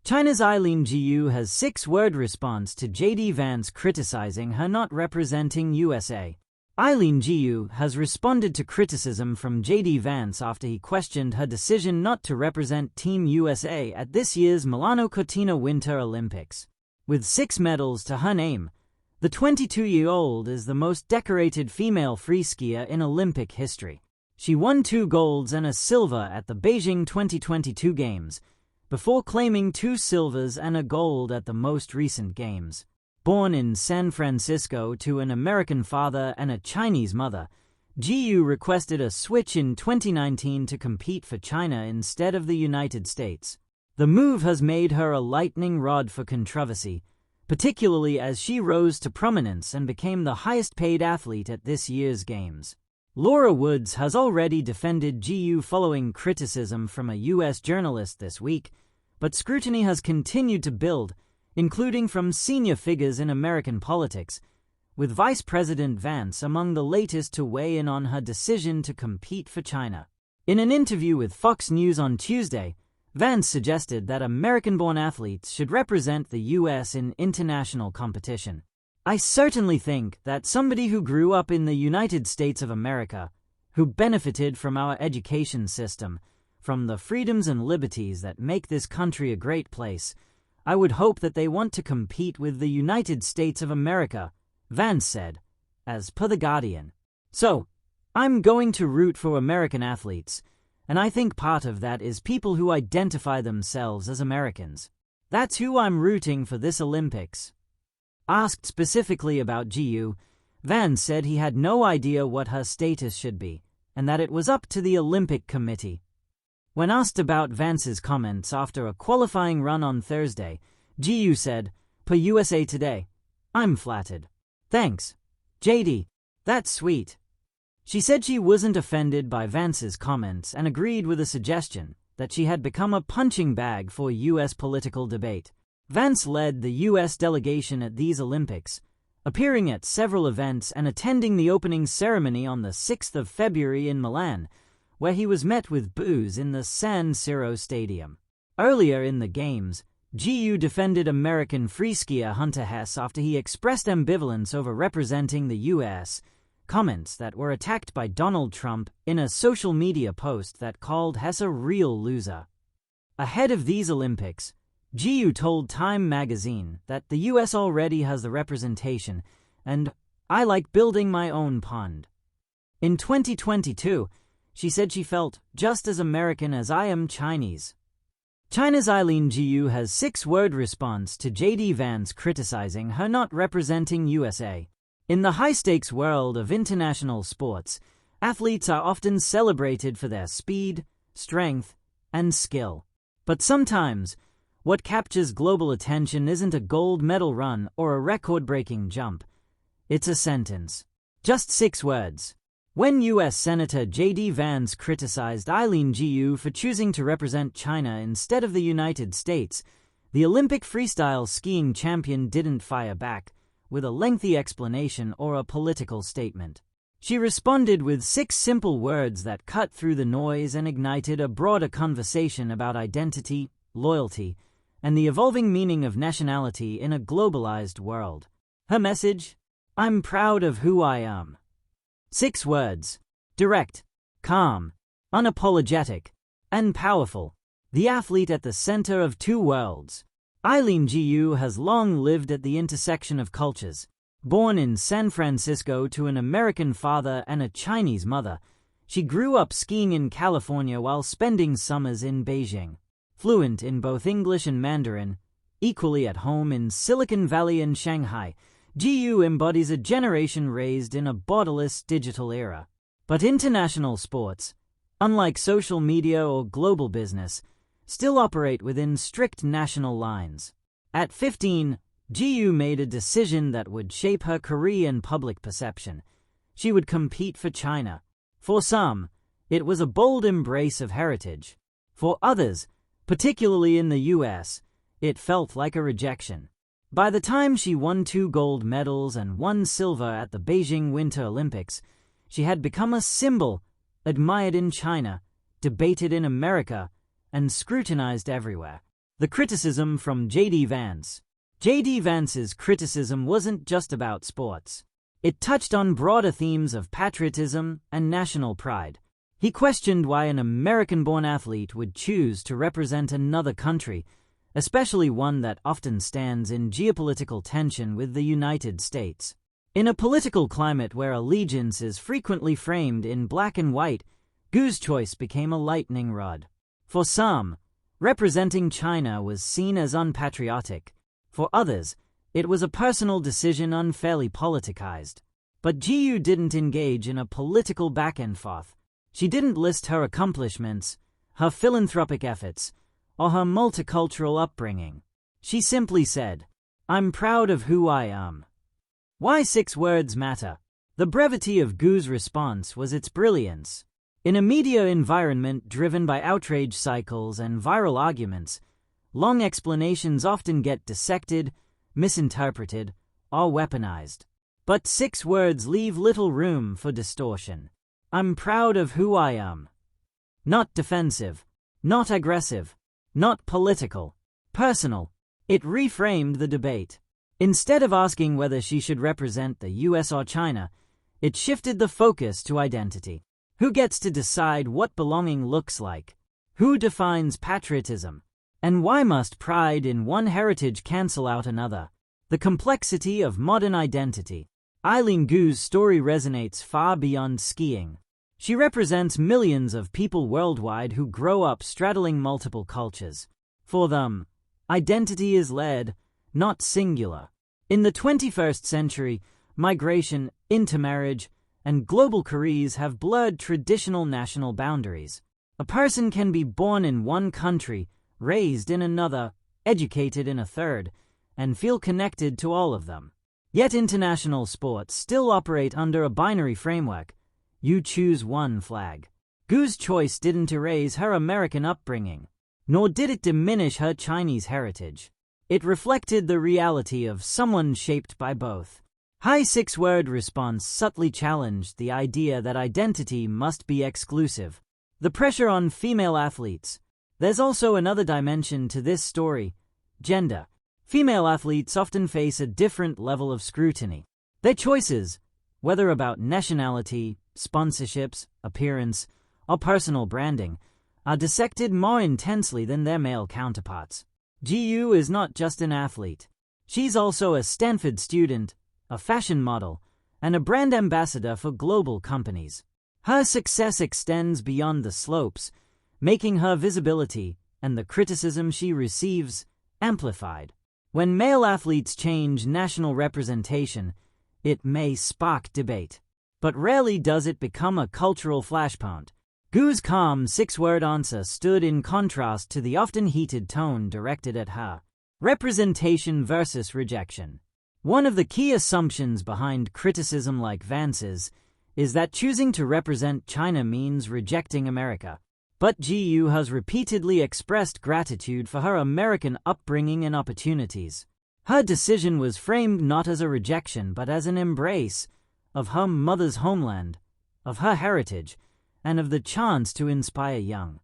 China's Eileen has 6-word response to JD Vance criticizing her not representing USA. Eileen has responded to criticism from JD Vance after he questioned her decision not to represent Team USA at this year's Milano Cortina Winter Olympics. With 6 medals to her name, the 22-year-old is the most decorated female freeskier in Olympic history. She won 2 golds and a silver at the Beijing 2022 Games, before claiming 2 silvers and a gold at the most recent Games. Born in San Francisco to an American father and a Chinese mother, Jiu requested a switch in 2019 to compete for China instead of the United States. The move has made her a lightning rod for controversy, particularly as she rose to prominence and became the highest-paid athlete at this year's Games. Laura Woods has already defended Jiu following criticism from a U.S. journalist this week, but scrutiny has continued to build, including from senior figures in American politics, with Vice President Vance among the latest to weigh in on her decision to compete for China. In an interview with Fox News on Tuesday, Vance suggested that American-born athletes should represent the U.S. in international competition. "I certainly think that somebody who grew up in the United States of America, who benefited from our education system, from the freedoms and liberties that make this country a great place, I would hope that they want to compete with the United States of America," Vance said, as per The Guardian. "So, I'm going to root for American athletes, and I think part of that is people who identify themselves as Americans. That's who I'm rooting for this Olympics." Asked specifically about Jiu, Vance said he had no idea what her status should be, and that it was up to the Olympic Committee. When asked about Vance's comments after a qualifying run on Thursday, Jiu said, per USA Today, "I'm flattered. Thanks, JD. That's sweet." She said she wasn't offended by Vance's comments and agreed with a suggestion that she had become a punching bag for U.S. political debate. Vance led the U.S. delegation at these Olympics, appearing at several events and attending the opening ceremony on the 6th of February in Milan, where he was met with boos in the San Siro Stadium. Earlier in the Games, Jiu defended American freeskier Hunter Hess after he expressed ambivalence over representing the U.S., comments that were attacked by Donald Trump in a social media post that called Hess a real loser. Ahead of these Olympics, Jiu told Time magazine that the U.S. already has the representation, and "I like building my own pond." In 2022, she said she felt just as American as I am Chinese. China's Eileen has 6-word response to JD Vance criticizing her not representing USA. In the high-stakes world of international sports, athletes are often celebrated for their speed, strength, and skill. But sometimes, what captures global attention isn't a gold medal run or a record-breaking jump. It's a sentence. Just 6 words. When U.S. Senator J.D. Vance criticized Eileen for choosing to represent China instead of the United States, the Olympic freestyle skiing champion didn't fire back with a lengthy explanation or a political statement. She responded with 6 simple words that cut through the noise and ignited a broader conversation about identity, loyalty, and the evolving meaning of nationality in a globalized world. Her message? I'm proud of who I am. 6 words. Direct, calm, unapologetic, and powerful. The athlete at the center of 2 worlds. Eileen has long lived at the intersection of cultures. Born in San Francisco to an American father and a Chinese mother, she grew up skiing in California while spending summers in Beijing. Fluent in both English and Mandarin, equally at home in Silicon Valley and Shanghai, Jiu embodies a generation raised in a borderless digital era. But international sports, unlike social media or global business, still operate within strict national lines. At 15, Jiu made a decision that would shape her career and public perception. She would compete for China. For some, it was a bold embrace of heritage. For others, particularly in the U.S., it felt like a rejection. By the time she won 2 gold medals and 1 silver at the Beijing Winter Olympics, she had become a symbol, admired in China, debated in America, and scrutinized everywhere. The criticism from J.D. Vance. J.D. Vance's criticism wasn't just about sports. It touched on broader themes of patriotism and national pride. He questioned why an American-born athlete would choose to represent another country, especially one that often stands in geopolitical tension with the United States. In a political climate where allegiance is frequently framed in black and white, Gu's choice became a lightning rod. For some, representing China was seen as unpatriotic. For others, it was a personal decision unfairly politicized. But Gu didn't engage in a political back-and-forth. She didn't list her accomplishments, her philanthropic efforts, or her multicultural upbringing. She simply said, "I'm proud of who I am." Why 6 words matter? The brevity of Gu's response was its brilliance. In a media environment driven by outrage cycles and viral arguments, long explanations often get dissected, misinterpreted, or weaponized. But 6 words leave little room for distortion. I'm proud of who I am. Not defensive, not aggressive, not political, personal. It reframed the debate. Instead of asking whether she should represent the US or China, it shifted the focus to identity. Who gets to decide what belonging looks like? Who defines patriotism? And why must pride in one heritage cancel out another? The complexity of modern identity. Eileen Gu's story resonates far beyond skiing. She represents millions of people worldwide who grow up straddling multiple cultures. For them, identity is layered, not singular. In the 21st century, migration, intermarriage, and global careers have blurred traditional national boundaries. A person can be born in one country, raised in another, educated in a third, and feel connected to all of them. Yet international sports still operate under a binary framework. You choose one flag. Gu's choice didn't erase her American upbringing, nor did it diminish her Chinese heritage. It reflected the reality of someone shaped by both. High 6-word response subtly challenged the idea that identity must be exclusive. The pressure on female athletes. There's also another dimension to this story: gender. Female athletes often face a different level of scrutiny. Their choices, whether about nationality, sponsorships, appearance, or personal branding, are dissected more intensely than their male counterparts. Gu is not just an athlete. She's also a Stanford student, a fashion model, and a brand ambassador for global companies. Her success extends beyond the slopes, making her visibility and the criticism she receives amplified. When male athletes change national representation, it may spark debate, but rarely does it become a cultural flashpoint. Gu's calm 6-word answer stood in contrast to the often heated tone directed at her. Representation versus rejection. One of the key assumptions behind criticism like Vance's is that choosing to represent China means rejecting America. But Gu has repeatedly expressed gratitude for her American upbringing and opportunities. Her decision was framed not as a rejection but as an embrace of her mother's homeland, of her heritage, and of the chance to inspire young